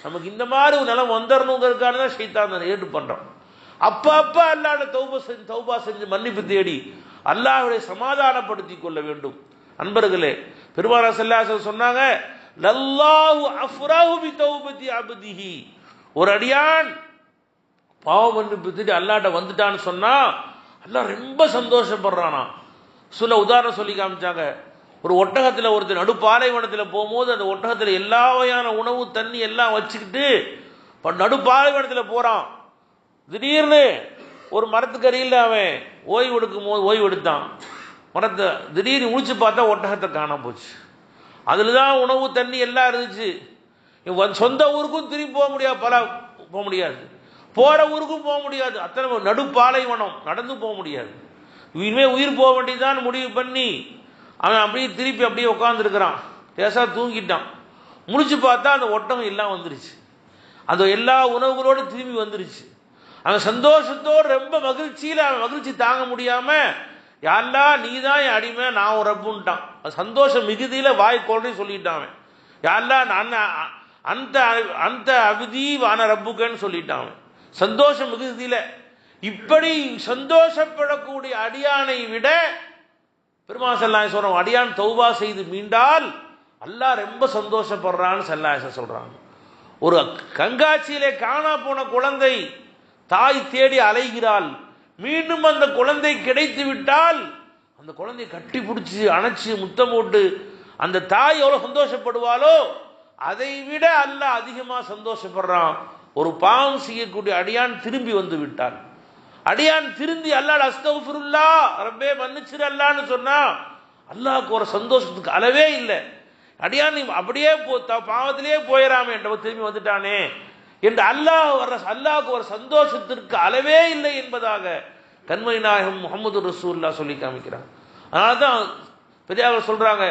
நமக்கு இந்த மாதிரி ஒரு நிலம் வந்துடணுங்கிறதுக்கான தான் ஷைத்தான் லேட் பண்றான். அப்ப அல்லாஹ்ட தௌபா செஞ்சு மன்னிப்பு தேடி அல்லாஹ்வை சமாதானப்படுத்திக் கொள்ள வேண்டும். அன்பர்களே, பெருமானார் ஸல்லல்லாஹு அலைஹி வஸல்லம் சொன்னாங்க, லல்லாஹு அஃப்ரஹு பி தௌபதி அப்திஹி, ஒரு அடியான் பாவ மன்னிப்பு தேடி அல்லாஹ்ட வந்துட்டான்னு சொன்னா அல்லாஹ் ரொம்ப சந்தோஷப்படுறானா. சில உதாரணம் சொல்லி காமிச்சாங்க. ஒரு ஒட்டகத்தில் ஒருத்தர் நடுப்பாலைவனத்தில் போகும்போது அந்த ஒட்டகத்தில் எல்லா வகையான உணவு தண்ணி எல்லாம் வச்சுக்கிட்டு நடுப்பாலைவனத்தில் போறான். திடீர்னு ஒரு மரத்துக்கடியில் அவன் ஓய்வு எடுக்கும் போது ஓய்வு எடுத்தான். மரத்தை திடீர்னு முடிச்சு பார்த்தா ஒட்டகத்தை காணாம போச்சு. அதுல தான் உணவு தண்ணி எல்லாம் இருந்துச்சு. சொந்த ஊருக்கும் திரும்பி போக முடியாது, போக முடியாது, போற ஊருக்கும் போக முடியாது, அத்தனை நடுப்பாலைவனம், நடந்து போக முடியாது. இனிமே உயிர் போக வேண்டியதான் முடிவு பண்ணி அவன் அப்படியே திருப்பி அப்படியே உட்காந்துருக்கிறான். லேசா தூங்கிட்டான். முடிச்சு பார்த்தா அந்த ஒட்டகம் எல்லாம் வந்துருச்சு, அந்த எல்லா உணவுகளோடு திரும்பி வந்துருச்சு. அவன் சந்தோஷத்தோடு ரொம்ப மகிழ்ச்சியில் அவன் மகிழ்ச்சி தாங்க முடியாம, யாரெல்லா நீ தான் என் அடிமை, நான் ஒரு ரப்புன்ட்டான். சந்தோஷம் மிகுதியில வாய் கொள்றே சொல்லிட்டான். யாரெல்லா அந்த அபிதி வான ரப்புக்கன்னு சொல்லிட்டான் சந்தோஷம் மிகுதியில. இப்படி சந்தோஷப்படக்கூடிய அடியானை விட பெருமானார் ஸல்லல்லாஹு அலைஹி வஸல்லம் அடியான் தௌபா செய்து மீண்டால் அல்லாஹ் ரொம்ப சந்தோஷப்படுறான்னு ஸல்லல்லாஹு அலைஹி வஸல்லம் சொல்றாங்க. ஒரு கண்காட்சியிலே காணா போன குழந்தை தாய் தேடி அலைகிறாள். மீண்டும் அந்த குழந்தை கிடைத்து விட்டால் அந்த குழந்தையை கட்டி பிடிச்சி அணைச்சி முத்தம் போட்டு அந்த தாய் எவ்வளவு சந்தோஷப்படுவாளோ அதை விட அல்லாஹ் அதிகமா சந்தோஷப்படுறான். ஒரு பாவம் செய்யக்கூடிய அடியான் திரும்பி வந்து விட்டான். அடியான் திருந்தி அல்லாஹ் அஸ்தக்ஃபிருல்லாஹ் ரப்பே மன்னிச்சிரு அல்லாஹ்னு சொன்னா அல்லாஹ்க்கு ஒரு சந்தோஷத்துக்கு அளவே இல்லை. அடியான் அப்படியே பாவத்திலேயே போயிடாம திரும்பி வந்துட்டானே என்று அல்லாஹ்வுக்கு ஒரு சந்தோஷத்திற்கு அளவே இல்லை என்பதாக கண்மணி நாயகம் முஹம்மது ரசூலுல்லாஹ் சொல்லி காமிக்கிறாங்க. அதனால்தான் பெரியார்கள் சொல்றாங்க,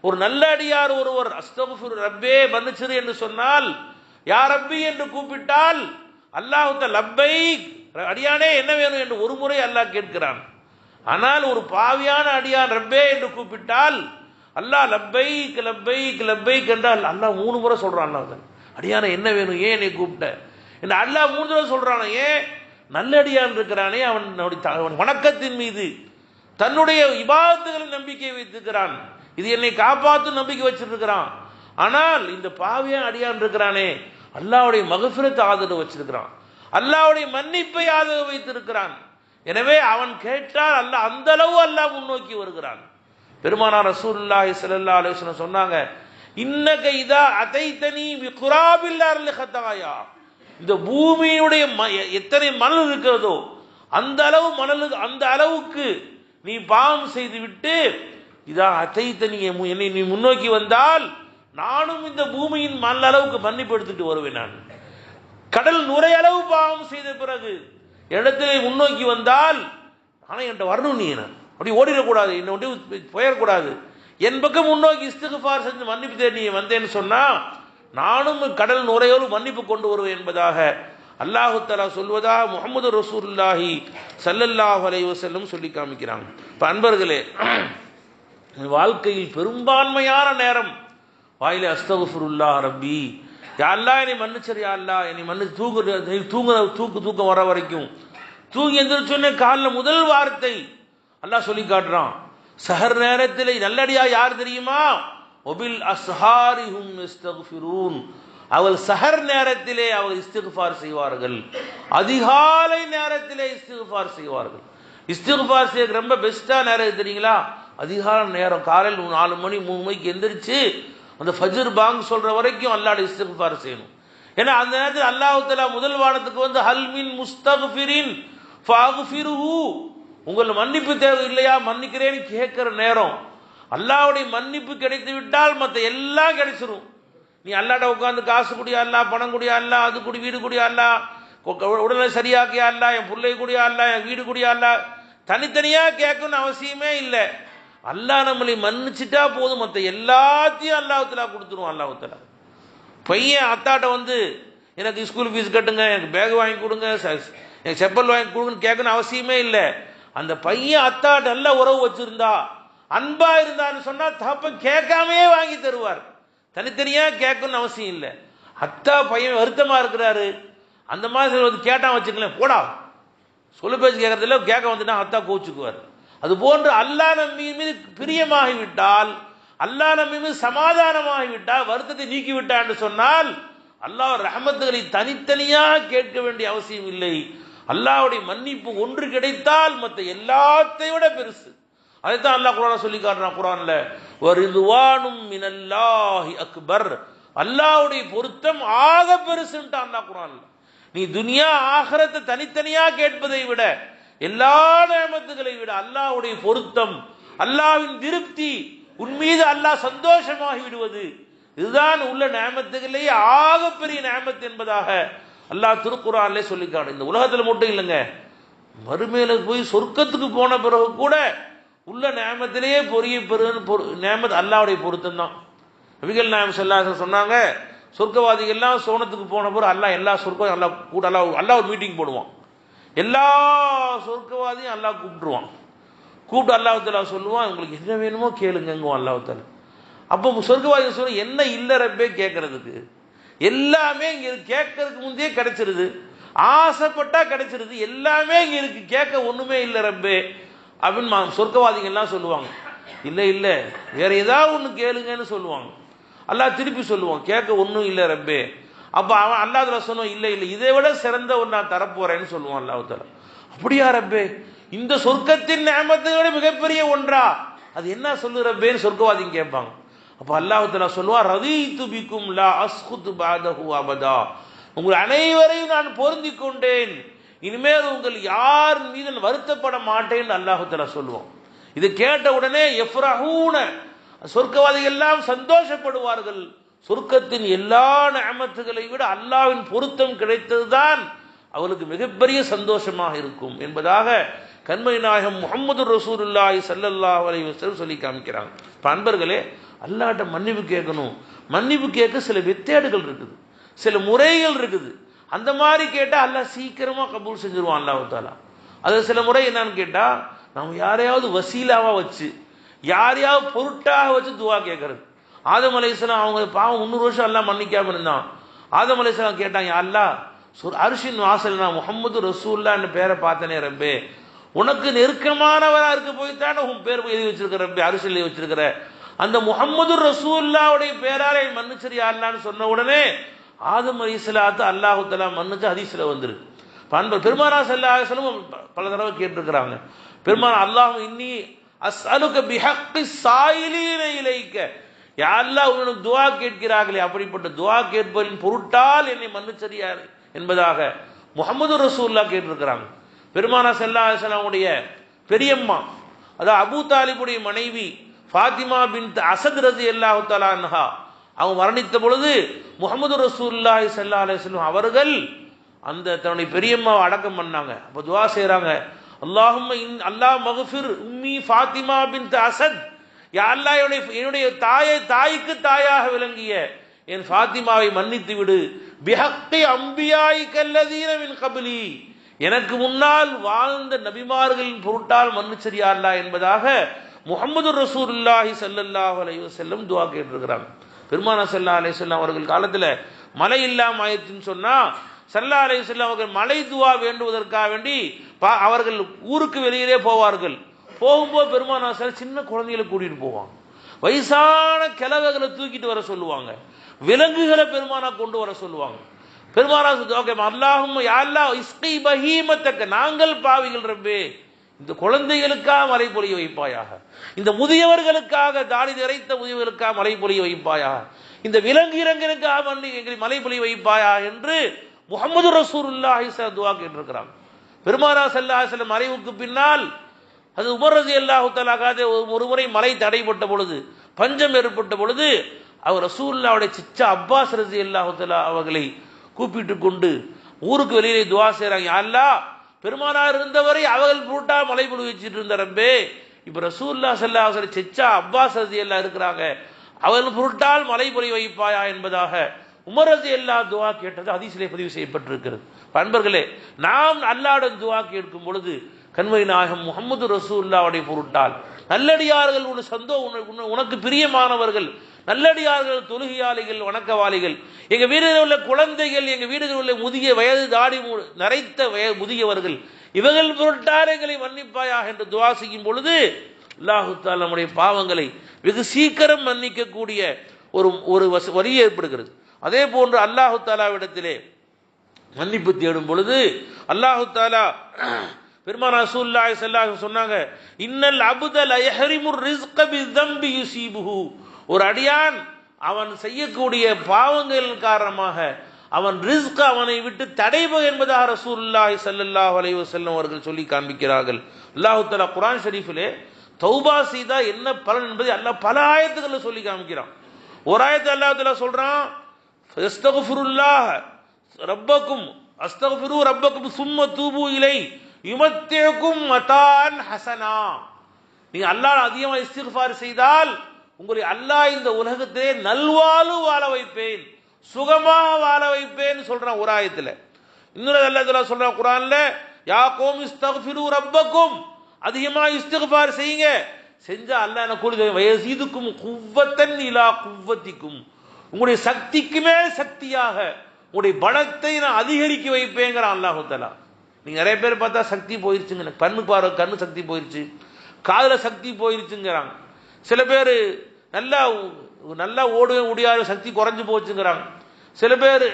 ஒரு நல்ல அடியார் ஒருவர் அஸ்தக்ஃபிரு ரப்பே மன்னிச்சிரு என்று சொன்னால், யா ரப்பி என்று கூப்பிட்டால் அல்லாஹ் லப்பைக் அடியானே என்ன வேணும் என்று ஒரு முறை அல்லாஹ் கேட்கிறான். ஆனால் ஒரு பாவியான அடியான் ரப்பே என்று கூப்பிட்டால் அல்லாஹ் லப்பைக் லப்பைக் லப்பைக் என்றால் அல்லாஹ் 3 முறை சொல்றான். அல்லாஹ் அடியானே என்ன வேணும், ஏன் என்னை கூப்பிட்ட என்று அல்லாஹ் 3 தடவை சொல்றான். ஏன்? நல்ல அடியான் இருக்கிறானே, அவன் வணக்கத்தின் மீது தன்னுடைய இபாதத்துகளின் நம்பிக்கை வைத்திருக்கிறான், இது என்னை காப்பாற்றும் நம்பிக்கை வச்சிருக்கிறான். ஆனால் இந்த பாவியான அடியான் இருக்கிறானே, அல்லாஹ்வுடைய மக்ஃபிரத் ஆதரவு வச்சிருக்கிறான், அல்லாஹ்வுடைய மன்னிப்பை ஆதரவு வைத்திருக்கிறான். எனவே அவன் கேட்டால் அல்லாஹ் அந்த அளவு அல்லாஹ் முன்னோக்கி வருகிறான். பெருமானார் ரசூலுல்லாஹி ஸல்லல்லாஹு அலைஹி வஸல்லம் சொன்னாங்க, இன்னக இதா அதைதனி பிகுராபில் அர்லி ஹதாயா, இந்த பூமியுடைய எத்தனை மணல் இருக்கிறதோ அந்த அளவு மணலுக்கு அந்த அளவுக்கு நீ பாவம் செய்து விட்டு இதா அதைதனி என்னை நீ முன்னோக்கி வந்தால் நானும் இந்த பூமியின் மணல் அளவுக்கு மன்னிப்பு எடுத்துட்டு வருவேன். நான் கடல் நுரையளவு பாவம் செய்த பிறகு இடத்திலே முன்னோக்கி வந்தால் ஆனால் என்கிட்ட வரணும், நீ என்ன அப்படி ஓடிடக்கூடாது, என்னை ஒட்டி போயிடக்கூடாது, என் பக்கம் முன்னோக்கி இஸ்திக்ஃபார் செஞ்சு மன்னிப்பு தேடி நீ வந்தேன்னு சொன்னா நானும் கடல் நுரையோடு மன்னிப்பு கொண்டு வருவேன் என்பதாக அல்லாஹு தஆலா சொல்வதா முஹம்மது ரசூலுல்லாஹி ஸல்லல்லாஹு அலைஹி வஸல்லம் சொல்லி காமிக்கிறாங்க. இப்போ அன்பர்களே, வாழ்க்கையில் பெரும்பான்மையான நேரம் வாயிலே அஸ்தக்ஃபிருல்லாஹ் ரப்பி, யா அல்லாஹ் என்னை மன்னிச்சர், யா அல்லாஹ் என்னை மன்னிச்சு தூக்கம் வர வரைக்கும் தூங்கி எந்திரிச்சோன்னே காலில் முதல் வார்த்தை அல்லாஹ் சொல்லி காட்டுறான். சஹர் நேரத்தில் நல்லடியா யார் தெரியுமா? ஒபில் அஸ்ஹாரிஹும் இஸ்தக்ஃபிரூன், அவள் சஹர் நேரத்திலே அவள் இஸ்திக்ஃபார் செய்வார்கள், அதிகாலை நேரத்திலே இஸ்திக்ஃபார் செய்வார்கள். இஸ்திக்ஃபார் செய்ய ரொம்ப பெஸ்டா நேரம் தெரியுங்களா? அதிகாலை நேரம், காலையில் 4 மணி 3 மணிக்கு எந்திரிச்சு அந்த ஃபஜ்ர் பாங் சொல்ற வரைக்கும் அல்லாஹ்வுடைய இஸ்திக்ஃபார் செய்யணும். ஏன்னா அந்த நேரத்தில் அல்லாஹ் தஆலா முதல் வானத்துக்கு வந்து ஹல் மின் முஸ்தக்ஃபிரின் ஃபஅக்ஃபிருஹு, உங்கள் மன்னிப்பு தேவை இல்லையா, மன்னிக்கிறேன்னு கேட்கிற நேரம். அல்லாஹ்வுடைய மன்னிப்பு கிடைத்து விட்டால் மற்ற எல்லாம் கிடைச்சிரும். நீ அல்லாஹ்ட்ட உட்கார்ந்து காசு குடியா அல்லாஹ், பணம் குடியா அல்லாஹ், அது குடி வீடு குடியா அல்லாஹ், உடலை சரியாக்கியா அல்லாஹ், என் பிள்ளை குடியா அல்லாஹ், என் வீடு குடியா அல்லாஹ், தனித்தனியா கேட்கணும்னு அவசியமே இல்லை. அல்லாஹ் நம்மளை மன்னிச்சுட்டா போதும், மற்ற எல்லாத்தையும் அல்லாஹ் தஆலா கொடுத்துருவான். அல்லாஹ் தஆலா பையன் அத்தாட்ட வந்து எனக்கு ஸ்கூல் ஃபீஸ் கட்டுங்க, எனக்கு பேக் வாங்கி கொடுங்க, எனக்கு செப்பல் வாங்கி கொடுங்கன்னு கேட்கணும்னு அவசியமே இல்லை. அந்த பையன் அத்தாட்ட நல்ல உறவு வச்சிருந்தா, அன்பா இருந்தான்னு சொன்னா தப்ப கேட்காமையே வாங்கி தருவார். தனித்தனியா கேட்கணும்னு அவசியம் இல்லை. அத்தா பையன் வருத்தமா இருக்கிறாரு, அந்த மாதிரி வந்து கேட்டான் வச்சுக்கலாம், போடா சொல்லு பேச்சு கேட்கறதில்ல, கேட்க வந்துட்டா அத்தா கோச்சுக்குவார். அது போன்று அல்லாஹ் நம்பி மீது பிரியமாகிவிட்டால், அல்லாஹ் நம்பி மீது சமாதானமாகிவிட்டால், வருத்தத்தை நீக்கி விட்டான்னு சொன்னால் அல்லாஹ் ரஹமத்துகளை தனித்தனியாக கேட்க வேண்டிய அவசியம் இல்லை. அல்லாஹ்வுடைய மன்னிப்பு ஒன்று கிடைத்தால் மற்ற எல்லாத்தையும் விட பெருசு. அதைத்தான் அல்லாஹ் குர்ஆன்ல சொல்லி காட்டுறான். குர்ஆன்ல வரிதுவானும் மினல்லாஹி அக்பர், அல்லாஹ்வுடைய பொருத்தம் ஆக பெருசுன்ட்டு அல்லாஹ் குர்ஆன்ல. நீ துனியா ஆகிரத்தை தனித்தனியா கேட்பதை விட, எல்லா நியமத்துகளை விட அல்லாஹ்வுடைய பொருத்தம், அல்லாஹ்வின் திருப்தி, உன் மீது அல்லாஹ் சந்தோஷமாகி விடுவது, இதுதான் உள்ள நியமத்துகளே ஆக பெரிய நியமத் என்பதாக அல்லாஹ் திருக்குர்ஆனிலே சொல்லி காட்டு. இந்த உலகத்தில் மட்டும் இல்லைங்க, மறுமையில போய் சொர்க்கத்துக்கு போன பிறகு கூட உள்ள நியமத்திலேயே பெரிய நியமத் அல்லாஹ்வுடைய பொருத்தம் தான். நபிகள் நாயகம் ஸல்லல்லாஹு அலைஹி வஸல்லம் சொன்னாங்க, சொர்க்கவாதிகள்லாம் சோனத்துக்கு போன பிறகு அல்லாஹ் எல்லா சொர்க்கம் அல்லாஹ் ஒரு மீட்டிங் போடுவான், எல்லா சொர்க்கவாதியும் அல்லாஹ் கூப்பிட்டுருவான். கூப்பிட்டு அல்லாஹ் தஆலா சொல்லுவான், உங்களுக்கு என்ன வேணுமோ கேளுங்கங்குவான் அல்லாஹ் தஆலா. அப்போ சொர்க்கவாதி சொல்ல, என்ன இல்லை ரப்பே கேட்கறதுக்கு, எல்லாமே இங்க கேட்கறதுக்கு முந்தையே கிடைச்சிருது, ஆசைப்பட்டா கிடைச்சிருது, எல்லாமே இங்க இருக்கு, கேட்க ஒண்ணுமே இல்லை ரப்பே அப்படின்னு சொர்க்கவாதிகள்லாம் சொல்லுவாங்க. இல்லை இல்லை வேற ஏதாவது ஒன்று கேளுங்கன்னு சொல்லுவாங்க. அல்லாஹ் திருப்பி சொல்லுவான், கேட்க ஒன்றும் இல்லை ரப்பே. அப்போ அவன் அல்லாஹ் தஆலா சொல்லுவான், இல்லை இல்லை இதை விட சிறந்த ஒன்று நான் தரப்போறேன்னு சொல்லுவான் அல்லாஹ் தஆலா. அப்படியா ரப்பே, இந்த சொர்க்கத்தின் நியமத்தை விட மிகப்பெரிய ஒன்றா, அது என்ன சொல்லு ரப்பேன்னு சொர்க்கவாதிங்க கேட்பாங்க. அப்போ அல்லாஹ் தஆலா சொல்லுவான், ரதீது பிக்கும் லா அஸ்குத் பஅதஹு அபதா, உங்கள் அனைவரையும் நான் பொருந்தி கொண்டேன், இனிமேல் உங்கள் யார் மீது வருத்தப்பட மாட்டேன்னு அல்லாஹ் தஆலா சொல்லுவான். இது கேட்ட உடனே எஃப்ரஹூன, சொர்க்கவாதிகள் எல்லாம் சந்தோஷப்படுவார்கள். சொர்க்கத்தின் எல்லா நியமத்துகளை விட அல்லாஹ்வின் பொருத்தம் கிடைத்ததுதான் அவளுக்கு மிகப்பெரிய சந்தோஷமாக இருக்கும் என்பதாக கண்மணி நாயகம் முஹம்மது ரசூலுல்லாஹி ஸல்லல்லாஹு அலைஹி வஸல்லம் சொல்லி காமிக்கிறாங்க. இப்போ அன்பர்களே, அல்லாஹ்ட்ட மன்னிப்பு கேட்கணும். மன்னிப்பு கேட்க சில மெத்தேடுகள் இருக்குது, சில முறைகள் இருக்குது. அந்த மாதிரி கேட்டால் அல்லாஹ் சீக்கிரமாக கபூல் செஞ்சிருவான் அல்லாஹ் தாலா. அது சில முறை என்னன்னு கேட்டால் நம்ம யாரையாவது வசீலாவாக வச்சு யாரையாவது பொருட்டாக வச்சு துவா கேட்கறது. ஆதம் அலைஹிஸ்ஸலாம் அவங்க பாவம் 300 வருஷம் அல்லாஹ் மன்னிக்காம இருந்தான். ஆதம் அலைஹிஸ்ஸலாம் கேட்டாங்க, அல்லாஹ் அரிசின் வாசல் நான் முஹம்மது ரசூலுல்லாஹ்னு பேரை பார்த்தனே ரப்பே, உனக்கு நெருக்கமானவரா இருக்க போய் தானே உன் பேர் எழுதி வச்சிருக்கிற ரப்பே, அரிசில் எழுதி வச்சிருக்கிற அந்த முஹம்மது ரசூலுல்லாஹ்வுடைய பேராலே மன்னிச்சரியா அல்லான்னு சொன்ன உடனே ஆதம் அலைஹிஸ்ஸலாத்து அல்லாஹ் தஆலா மன்னிச்சு ஹதீஸ்ல வந்துருக்கு. பெருமானார் ஸல்லல்லாஹு அலைஹி வஸல்லம் பல தடவை கேட்டிருக்கிறாங்க, பெருமானார் அல்லாஹ் இன்னி அஸ்அலுக பிஹக்கி ஸாயிலீன இலைக்க, யா அல்லாஹ் உன்னிடம் துஆ கேட்கிறார்களே அப்படிப்பட்ட துஆ கேட்பவரின் பொருட்டால் என்னை மன்னிச்சரியா என்பதாக முஹம்மது ரசூலுல்லாஹ் கேட்டிருக்கிறாங்க. பெருமானார் ஸல்லல்லாஹு அலைஹி வஸல்லம் பெரியம்மா, அதாவது அபூ தாலிபுடைய மனைவி ஃபாத்திமா பின்த் அஸத் ரலியல்லாஹு தஆலா அன்ஹா அவங்க மரணித்த பொழுது முஹம்மது ரசூலுல்லாஹி ஸல்லல்லாஹு அலைஹி வஸல்லம் அவர்கள் அந்த தன்னுடைய பெரியம்மாவை அடக்கம் பண்ணாங்க. அப்போ துஆ செய்கிறாங்க, அல்லாஹும்ம அல்லாஹ் மக்ஃபிர் உம்மி ஃபாத்திமா பின்த் அஸத், யா அல்லாஹ் என்னுடைய தாய்க்கு தாயாக விளங்கிய என் ஃபாத்திமாவை மன்னித்து விடு, பிஹக்கி அம்பியாயிக அல்லதீன மின் கப்லி, எனக்கு முன்னால் வாழ்ந்த நபிமார்களின் பொருட்டால் மன்னிச்சரியா அல்லாஹ் என்பதாக முஹம்மது ரசூலுல்லாஹி ஸல்லல்லாஹு அலைஹி வஸல்லம் துஆ கேட்டிருக்கிறாங்க. பெருமானார் ஸல்லல்லாஹு அலைஹி வஸல்லம் அவர்கள் காலத்தில் மழை இல்லாம ஆயிடுச்சுன்னு சொன்னா ஸல்லல்லாஹு அலைஹி வஸல்லம் அவர்கள் மழை துஆ வேண்டுவதற்காக வேண்டி அவர்கள் ஊருக்கு வெளியிலே போவார்கள். போகும்போது பெருமானார் சின்ன குழந்தைகளை கூட்டிட்டு போவாங்க, வயசான கிழவர்களை தூக்கிட்டு வர சொல்லுவாங்க, விலங்குகளை பெருமானா கொண்டு வர சொல்லுவாங்க. பெருமானார் அல்லாஹும்ம யா அல்லாஹ் இஸ்கி பஹீமத்தக்க, நாங்கள் பாவிகள் ரப்பே, இந்த குழந்தைகளுக்காக மழை பொழிய வைப்பாயாக, இந்த முதியவர்களுக்காக தாடி நிறைத்த முதியவர்களுக்காக மழை பொழிய வைப்பாயாக, இந்த விலங்கு இறங்கினுக்காக எங்களை மழை பொழிய வைப்பாயா என்று முஹம்மது ரசூலுல்லாஹி துஆ கேட்டிருக்கிறாங்க. பெருமானார் ஸல்லல்லாஹு அலைஹி வஸல்லம் மறைவுக்கு பின்னால் அது உமர் ரலியல்லாஹு தஆலா ஒரு முறை மழை தடைப்பட்ட பொழுது, பஞ்சம் ஏற்பட்ட பொழுது அவர் ரசூலுல்லாஹ்வுடைய சிச்சா அப்பாஸ் ரலியல்லாஹு தஆலா அவர்களை கூப்பிட்டு கொண்டு ஊருக்கு வெளியிலே துஆ செய்றாங்க, யா அல்லாஹ் பெருமானார் இருந்தவரை அவர்கள் பொருட்டா மழை பொழிய வச்சிட்டு இருந்த ரப்பே, இப்ப ரசூலுல்லாஹ் ஸல்லல்லாஹு அலைஹி வஸல்லம் சிச்சா அப்பாஸ் ரலியல்லாஹு இருக்கிறாங்க, அவர்கள் பொருட்டால் மழை பொழிய வைப்பாயா என்பதாக உமர் ரலியல்லாஹு துஆ கேட்டது ஹதீஸிலே பதிவு செய்யப்பட்டிருக்கிறது. அன்பர்களே, நாம் அல்லாஹ்விடம் துஆ கேட்கும் பொழுது கண்மணி நாயகம் முஹம்மது ரசூலுல்லாஹ்வுடைய பொருட்டால் நல்லடியார்கள் உனக்கு பிரியமானவர்கள், நல்லடியார்கள், தொழுகையாளிகள், வணக்கவாளிகள், எங்க வீடுகளில் உள்ள குழந்தைகள், எங்க வீடுகளில் உள்ள முதிய வயது தாடி நரைத்த முதியவர்கள், இவர்கள் பொருட்டால் எங்களை மன்னிப்பாயாக என்று துஆ செய்யும் பொழுது அல்லாஹ் தஆலா நம்முடைய பாவங்களை வெகு சீக்கிரம் மன்னிக்கக்கூடிய ஒரு வழி ஏற்படுகிறது. அதே போன்று அல்லாஹ் தஆலாவிடத்திலே மன்னிப்பு தேடும் பொழுது அல்லாஹ் தஆலா பெருமானார் ரசூலுல்லாஹி ஸல்லல்லாஹு அலைஹி வஸல்லம் சொன்னாங்க, இன்னல் அப்த ல யஹ்ரிமுர் ரிஸ்க பிஸ்ஸம்பி யுஸீபுஹு, ஒரு அடியான் அவன் செய்யக்கூடிய பாவங்கள் காரணமாக அவன் ரிஸ்க் அவனை விட்டு தடைபடும் என்பதாக ரசூலுல்லாஹி ஸல்லல்லாஹு அலைஹி வஸல்லம் அவர்கள் சொல்லி காண்பிக்கிறார்கள். அல்லாஹ் தஆலா குர்ஆன் ஷரீஃபிலே தௌபா செய்தா என்ன பலன் என்பதை அல்லாஹ் பல ஆயத்துக்களை சொல்லி காமிக்கிறான். ஒரு ஆயத்தை அல்லாஹ் தஆலா சொல்றான், அஸ்தக்ஃபிருல்லாஹ் ரப்பக்கும் அஸ்தக்ஃபிரு ரப்பக்கும் சும்ம தூபு இலை யுமத்தியக்கும் மதான் ஹசனா, நீங்க அல்லாஹ் அதிகமாக இஸ்திக்ஃபார் செய்தால் உங்களை அல்லாஹ் இந்த உலகத்திலே நல்வாழ்வு வாழ வைப்பேன், சுகமாக வாழ வைப்பேன் சொல்றான் ஒரு ஆயத்துல. இன்னொரு அல்லாஹ் தஆலா சொல்றான் குர்ஆன்ல, யா கௌம் இஸ்தக்ஃபிரு ரப்பக்கும், அதிகமாக இஸ்திக்ஃபார் செய்யுங்க, செஞ்சா அல்லாஹ் என்ன கூலி தருவான், வயஸீதுக்கும் குவ்வத்தன் இலா குவ்வத்திக்கும், உங்களுடைய சக்திக்கு மேல் சக்தியாக உங்களுடைய பலத்தை நான் அதிகரிக்க வைப்பேங்கிறான் அல்லாஹ் தஆலா. நீங்க நிறைய பேர் பார்த்தா சக்தி போயிருச்சுங்க, கண்ணு சக்தி போயிருச்சு, காதுல சக்தி போயிருச்சுங்கிறாங்க. சில பேர் நல்லா ஓடுவேன் முடியாத சக்தி குறைஞ்சு போச்சுங்கிறாங்க. சில பேர்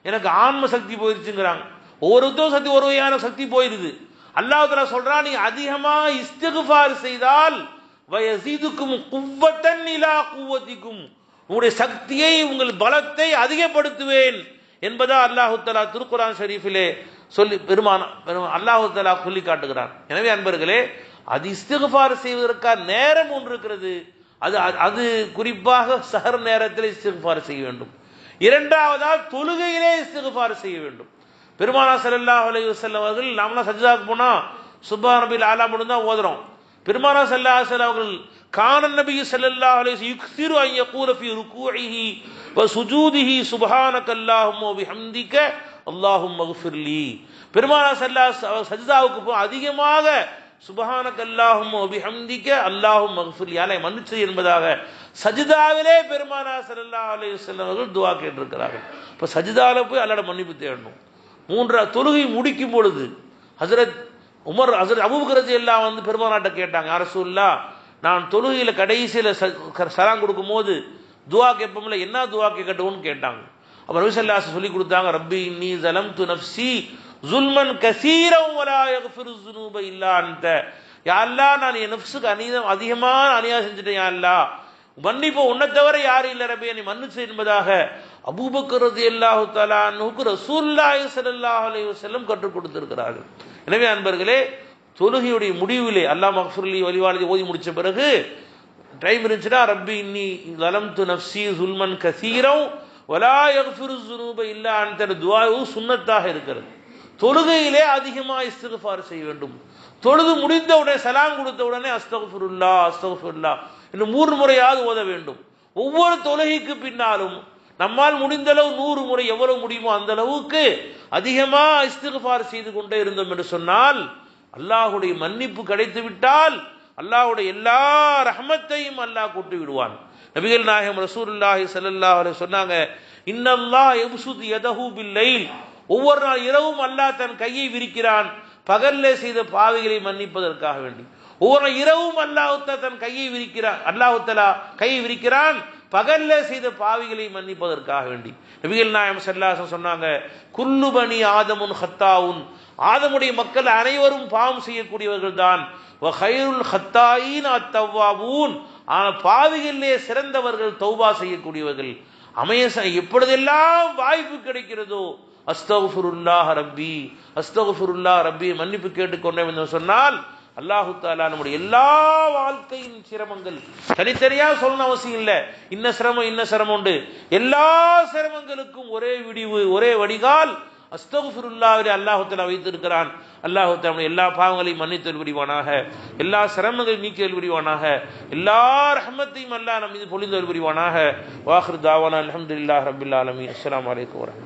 எனக்கு ஆன்ம சக்தி போயிருச்சுங்கிறாங்க. ஒவ்வொருத்தரும் சக்தி ஒரு வகையான சக்தி போயிருது. அல்லாஹ் தஆலா சொல்றான், நீ அதிகமாக இஸ்திக்ஃபார் செய்தால் வயஸீதுக்கும் குவ்வத்தன் இலா குவ்வத்திக்கும், உங்களுடைய சக்தியை உங்கள் பலத்தை அதிகப்படுத்துவேன் என்பதா அல்லாஹ் தஆலா திருக்குர்ஆன் ஷரீஃபிலே சொல்லி அல்லாஹ் தஆலா சொல்லி காட்டுகிறான். எனவே அன்பர்களே, அது இஸ்திக்ஃபார் செய்வதற்கான நேரம் ஒன்று இருக்கிறது, அது குறிப்பாக சஹர் நேரத்தில் இஸ்திக்ஃபார் செய்ய வேண்டும். இரண்டாவதாக தொழுகையிலே இஸ்திக்ஃபார் செய்ய வேண்டும். பெருமானார் ஸல்லல்லாஹு அலைஹி வஸல்லம் அவர்கள் நாம சஜ்ஜாக்கு போனா சுப்ஹான ரப்பில் ஆலா மட்டும் தான் ஓதுறோம். பெருமானார் ஸல்லல்லாஹு அலைஹி வஸல்லம் அவர்கள் கான நபி ஸல்லல்லாஹு அலைஹி வஸல்லம் யுக்ஸிரு அன் யகூல ஃபீ ருகூஇஹி வ சுஜூதிஹி சுப்ஹானக அல்லாஹும்ம வ பிஹம்திக அல்லாஹும்ம இக்ஃபிர்லி. பெருமானார் ஸல்லல்லாஹு அலைஹி வஸல்லம் சஜ்தாவுக்கு போய் அதிகமாக சுப்ஹானக அல்லாஹும்ம வ பிஹம்திக அல்லாஹும்ம இக்ஃபிர்லி அலை மன்னிச்சு என்பதாக சஜ்தாவிலே பெருமானார் ஸல்லல்லாஹு அலைஹி வஸல்லம் அவர்கள் துஆ கேட்டிருக்கிறார்கள். இப்போ சஜ்தால போய் அல்லாஹ்ட மன்னிப்பு தேடணும். மூன்றாவது தொழுகை முடிக்கும் பொழுது ஹஜ்ரத் உமர் ஹஜ்ரத் அபூபக்கர் ரலியல்லாஹு அன்ஹு வந்து பெருமானார்ட்ட கேட்டாங்க, யா ரசூலுல்லாஹ், நான் தொழுகையில கடைசியில் சலாம் கொடுக்கும் போது துஆ கேட்போம்ல, என்ன துஆ கேட்கட்டும்னு கேட்டாங்க. அப்ப நபி ஸல்லல்லாஹு அலைஹி வஸல்லம் சொல்லி கொடுத்தாங்க, ரப்பி இன்னி ஸலம்து நஃப்ஸி ஸுல்மன் கஸீரன் வலா யக்ஃபிரு ஸுனூப இல்லா அன்த. யா அல்லாஹ், நான் என் நஃப்ஸுக்கு அதிகமான அநியாயம் செஞ்சுட்டேன். யா அல்லாஹ், மன்னிப்பு உன்னை தவிர யாரும் இல்லை ரப்பே, நீ மன்னிச்சு என்பதாக அபூபக்கர் ரலியல்லாஹு தஆலா அன்ஹுக்கு ரசூலுல்லாஹி ஸல்லல்லாஹு அலைஹி வஸல்லம் கற்றுக் கொடுத்திருக்கிறார்கள். எனவே அன்பர்களே, தொழுகையுடைய முடிவிலே அல்லாஹ் மக்ஃபிர்லி வலிவாலி ஓதி முடிச்ச பிறகு டைம் இருந்துச்சுன்னா ரப்பி இன்னி ஸலம்து நஃப்ஸி ஸுல்மன் கஸீரன் வலா யக்ஃபிரு ஸுனூப இல்லா அன்த துஆவும் சுன்னத்தாக இருக்கிறது. தொழுகையிலே அதிகமாக இஸ்திக்ஃபார் செய்ய வேண்டும். தொழுது முடிந்த உடனே சலாம் கொடுத்த உடனே அஸ்தக்ஃபிருல்லாஹ் அஸ்தக்ஃபிருல்லாஹ் இன்னும் 3 முறையாவது ஓத வேண்டும். ஒவ்வொரு தொழுகைக்கு பின்னாலும் நம்மால் முடிந்த அளவு 100 முறை எவ்வளவு முடியுமோ அந்த அளவுக்கு அதிகமாக இஸ்திக்ஃபார் செய்து கொண்டே இருந்தோம் என்று சொன்னால் அல்லாஹ்வுடைய மன்னிப்பு கிடைத்து விட்டால் அல்லாஹ்வுடைய எல்லா ரஹ்மத்தையும் அல்லாஹ் கொட்டி விடுவான். நபிகள் நாயகம் ரசூலுல்லாஹி ஸல்லல்லாஹு அலைஹி சொன்னாங்க, இன்னல்லாஹ் யப்சுது யதஹு பில்லைல். ஒவ்வொரு நாள் இரவும் அல்லாஹ் தன் கையை விரிக்கிறான் பகல்லே செய்த பாவிகளை மன்னிப்பதற்காக வேண்டி. ஒவ்வொரு இரவும் அல்லாஹ் தன் கையை விரிக்கிறான், அல்லாஹ் தஆலா கையை விரிக்கிறான் பகல்லே செய்த பாவிகளை மன்னிப்பதற்காக வேண்டி. நபிகள் நாயகம் ஸல்லல்லாஹு அலைஹி சொன்னாங்க, குல்லு பனி ஆதமுன் ஹத்தாவுன். ஆதமுடைய மக்கள் அனைவரும் பாவம் செய்யக்கூடியவர்கள் தான். வ கைருல் ஹத்தாயின் அத்தவ்வாபூன். ஆனால் பாவிகளிலே சிறந்தவர்கள் தௌபா செய்யக்கூடியவர்கள். எப்பொழுதெல்லாம் வாய்ப்பு கிடைக்கிறதோ அஸ்தக்ஃபிருல்லாஹ் ரப்பி அஸ்தக்ஃபிருல்லாஹ் ரப்பி மன்னிப்பு கேட்டுக்கொண்டேன் என்று சொன்னால் அல்லாஹு தஆலா நம்முடைய எல்லா வாழ்க்கையின் சிரமங்கள் தனித்தனியாக சொல்லணும் அவசியம் இல்லை. இன்ன சிரமம் உண்டு. எல்லா சிரமங்களுக்கும் ஒரே விடிவு, ஒரே வடிகால் அஸ்தக்ஃபிருல்லாஹ்வை அல்லாஹு தஆலா வைத்திருக்கிறான். அல்லாஹு தஆலா எல்லா பாவங்களையும் மன்னித்தல் புரிவானாக, எல்லா சிரமங்களையும் நீக்கியல் புரிவானாக, எல்லா ரஹ்மத்தையும் அல்லாஹ் நம் மீது பொழிந்தல் புரிவானாக. வாஹிர் தாவானா அல்ஹம்துலில்லாஹி ரப்பில் ஆலமீன். அஸ்ஸலாமு அலைக்கும் வரஹ்மத்துல்லாஹி.